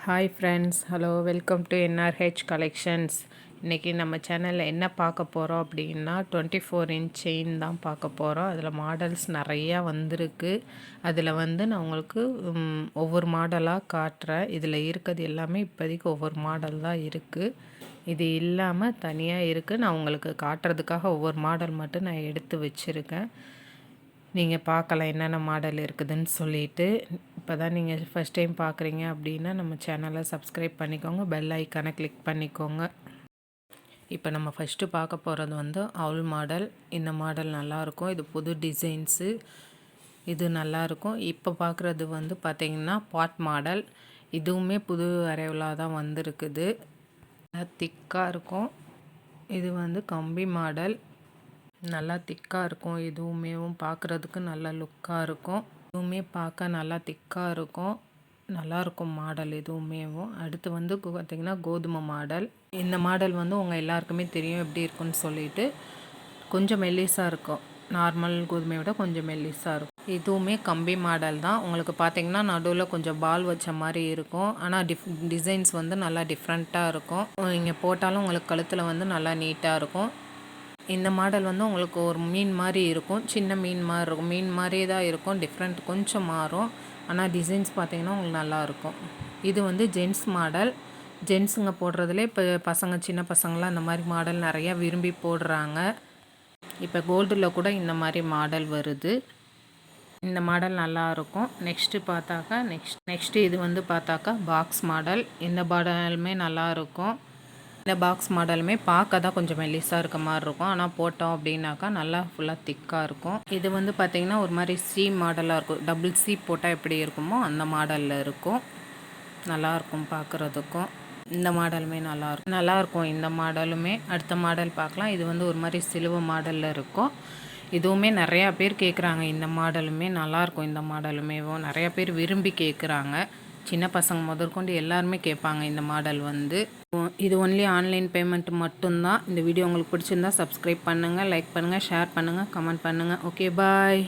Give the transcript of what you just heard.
Hi friends, hello, welcome to NRH collections. இன்றைக்கி நம்ம சேனலில் என்ன பார்க்க போகிறோம் அப்படின்னா 24 இன்ச் செயின் தான் பார்க்க போகிறோம். அதில் மாடல்ஸ் நிறையா வந்திருக்கு. அதில் நான் உங்களுக்கு ஒவ்வொரு மாடலாக காட்டுறேன். இதில் இருக்கிறது எல்லாமே இப்போதைக்கு ஒவ்வொரு மாடல் தான் இருக்குது. இது இல்லாமல் தனியாக இருக்குது. நான் உங்களுக்கு காட்டுறதுக்காக ஒவ்வொரு மாடல் மட்டும் நான் எடுத்து வச்சுருக்கேன். நீங்கள் பார்க்கலாம் என்னென்ன மாடல் இருக்குதுன்னு சொல்லிட்டு. இப்போ தான் நீங்கள் ஃபஸ்ட் டைம் பார்க்குறீங்க அப்படின்னா நம்ம சேனலை சப்ஸ்கிரைப் பண்ணிக்கோங்க, பெல் ஐக்கானை கிளிக் பண்ணிக்கோங்க. இப்போ நம்ம ஃபஸ்ட்டு பார்க்க போகிறது அவுல் மாடல். இந்த மாடல் நல்லாயிருக்கும். இது புது டிசைன்ஸு, இது நல்லாயிருக்கும். இப்போ பார்க்குறது பார்த்திங்கன்னா பாட் மாடல். இதுவுமே புது அரைவலாக தான் வந்திருக்குது. திக்காக இருக்கும். இது கம்பி மாடல். நல்லா திக்காக இருக்கும். இதுவுமே பார்க்குறதுக்கு நல்லா லுக்காக இருக்கும். இதுவுமே பார்க்க நல்லா திக்காக இருக்கும். நல்லாயிருக்கும் மாடல் இதுவுமே. அடுத்து பார்த்திங்கன்னா கோதுமை மாடல். இந்த மாடல் உங்கள் எல்லாருக்குமே தெரியும் எப்படி இருக்குன்னு சொல்லிட்டு. கொஞ்சம் மெல்லிஸாக இருக்கும். நார்மல் கோதுமையை விட கொஞ்சம் மெல்லிஸாக இருக்கும். இதுவுமே கம்பி மாடல் தான். உங்களுக்கு பார்த்திங்கன்னா நடுவில் கொஞ்சம் பால் வச்ச மாதிரி இருக்கும். ஆனால் டிசைன்ஸ் நல்லா டிஃப்ரெண்ட்டாக இருக்கும். நீங்கள் போட்டாலும் உங்களுக்கு கழுத்தில் நல்லா நீட்டாக இருக்கும். இந்த மாடல் உங்களுக்கு ஒரு மீன் மாதிரி இருக்கும். சின்ன மீன் மாதிரி இருக்கும். மீன் மாதிரியே தான் இருக்கும். டிஃப்ரெண்ட் கொஞ்சம் மாறும். ஆனால் டிசைன்ஸ் பார்த்திங்கன்னா உங்களுக்கு நல்லாயிருக்கும். இது ஜென்ஸ் மாடல். ஜென்ஸுங்க போடுறதுலே இப்போ சின்ன பசங்களாம் இந்த மாதிரி மாடல் நிறையா விரும்பி போடுறாங்க. இப்போ கோல்டில் கூட இந்த மாதிரி மாடல் வருது. இந்த மாடல் நல்லாயிருக்கும். நெக்ஸ்ட்டு இது பார்த்தாக்கா பாக்ஸ் மாடல். இந்த மாடலுமே நல்லாயிருக்கும். இந்த பாக்ஸ் மாடலுமே பார்க்க தான் கொஞ்சம் மெல்லிஸாக இருக்க மாதிரி இருக்கும். ஆனால் போட்டோம் அப்படின்னாக்கா நல்லா ஃபுல்லாக திக்காக இருக்கும். இது பார்த்திங்கன்னா ஒரு மாதிரி சி மாடலாக இருக்கும். டபுள் சி போட்டால் எப்படி இருக்குமோ அந்த மாடலில் இருக்கும். நல்லாயிருக்கும் பார்க்குறதுக்கும். இந்த மாடலுமே நல்லாயிருக்கும். இந்த மாடலுமே. அடுத்த மாடல் பார்க்கலாம். இது ஒரு மாதிரி சிலுவை மாடலில் இருக்கும். இதுவுமே நிறையா பேர் கேட்குறாங்க. இந்த மாடலுமே நல்லாயிருக்கும். இந்த மாடலுமே நிறையா பேர் விரும்பி கேட்குறாங்க. சின்ன பசங்க முதற்கொண்டு எல்லாருமே கேட்பாங்க இந்த மாடல். இது ஒன்லி ஆன்லைன் பேமெண்ட் மட்டும்தான். இந்த வீடியோ உங்களுக்கு பிடிச்சிருந்தா சப்ஸ்கிரைப் பண்ணுங்கள், லைக் பண்ணுங்கள், ஷேர் பண்ணுங்கள், கமெண்ட் பண்ணுங்கள். ஓகே, பாய்.